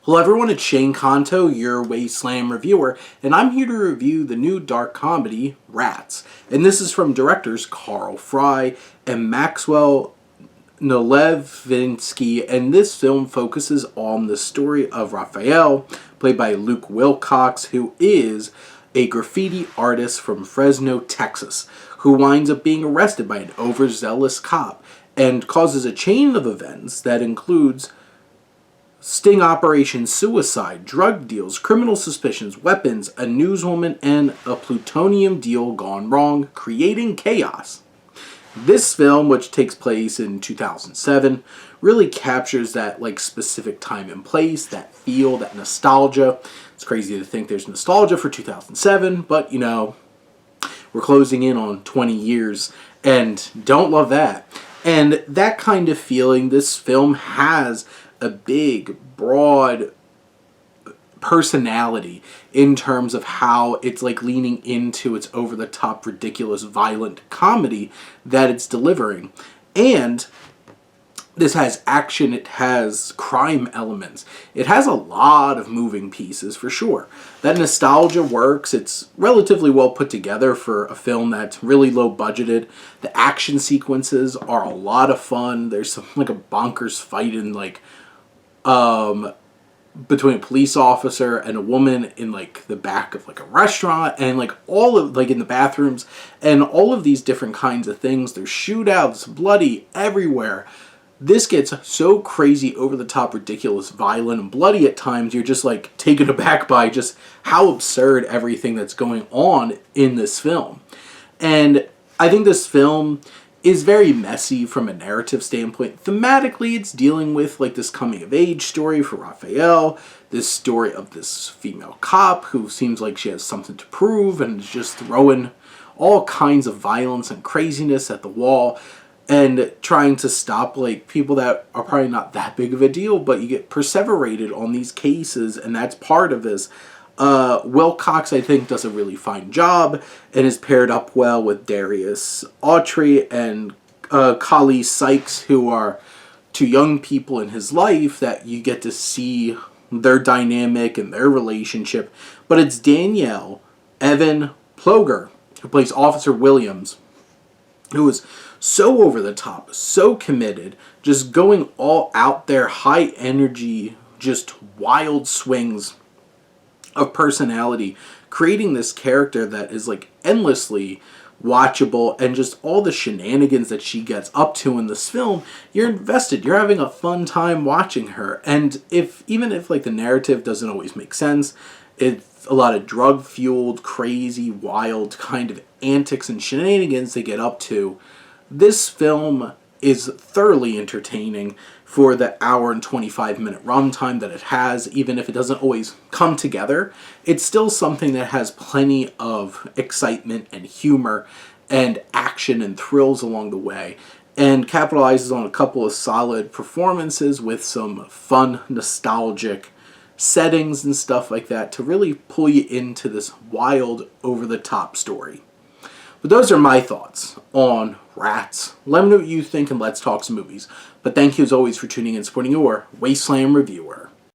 Hello everyone, it's Shane Kanto, your Wasteland reviewer, and I'm here to review the new dark comedy, Rats. And this is from directors Carl Fry and Maxwell Nolevinsky, and this film focuses on the story of Raphael, played by Luke Wilcox, who is a graffiti artist from Fresno, Texas, who winds up being arrested by an overzealous cop and causes a chain of events that includes sting operations, suicide, drug deals, criminal suspicions, weapons, a newswoman, and a plutonium deal gone wrong, creating chaos. This film, which takes place in 2007, really captures that specific time and place, that feel, that nostalgia. It's crazy to think there's nostalgia for 2007, but we're closing in on 20 years and don't love that. And that kind of feeling, this film has a big, broad personality in terms of how it's leaning into its over-the-top, ridiculous, violent comedy that it's delivering. And this has action, it has crime elements, it has a lot of moving pieces for sure. That nostalgia works, it's relatively well put together for a film that's really low budgeted. The action sequences are a lot of fun. There's some a bonkers fight in between a police officer and a woman in the back of a restaurant, and all of in the bathrooms, and all of these different kinds of things. There's shootouts, bloody everywhere. This gets so crazy, over the top, ridiculous, violent, and bloody at times. You're just taken aback by just how absurd everything that's going on in this film. And I think this film is very messy from a narrative standpoint. Thematically, it's dealing with this coming-of-age story for Raphael, this story of this female cop who seems like she has something to prove and is just throwing all kinds of violence and craziness at the wall and trying to stop people that are probably not that big of a deal, but you get perseverated on these cases, and that's part of this. Wilcox, I think, does a really fine job and is paired up well with Darius Autry and Kali Sykes, who are two young people in his life that you get to see their dynamic and their relationship. But it's Danielle Evan Ploger, who plays Officer Williams, who is so over the top, so committed, just going all out there, high energy, just wild swings of personality, creating this character that is endlessly watchable, and just all the shenanigans that she gets up to in this film, you're invested, you're having a fun time watching her. And even if the narrative doesn't always make sense, it's a lot of drug fueled, crazy, wild kind of antics and shenanigans they get up to. This film is thoroughly entertaining for the hour and 25-minute runtime that it has. Even if it doesn't always come together, it's still something that has plenty of excitement and humor and action and thrills along the way, and capitalizes on a couple of solid performances with some fun, nostalgic settings and stuff like that to really pull you into this wild, over-the-top story. But those are my thoughts on Rats. Let me know what you think, and let's talk some movies. But thank you as always for tuning in and supporting your Wasteland reviewer.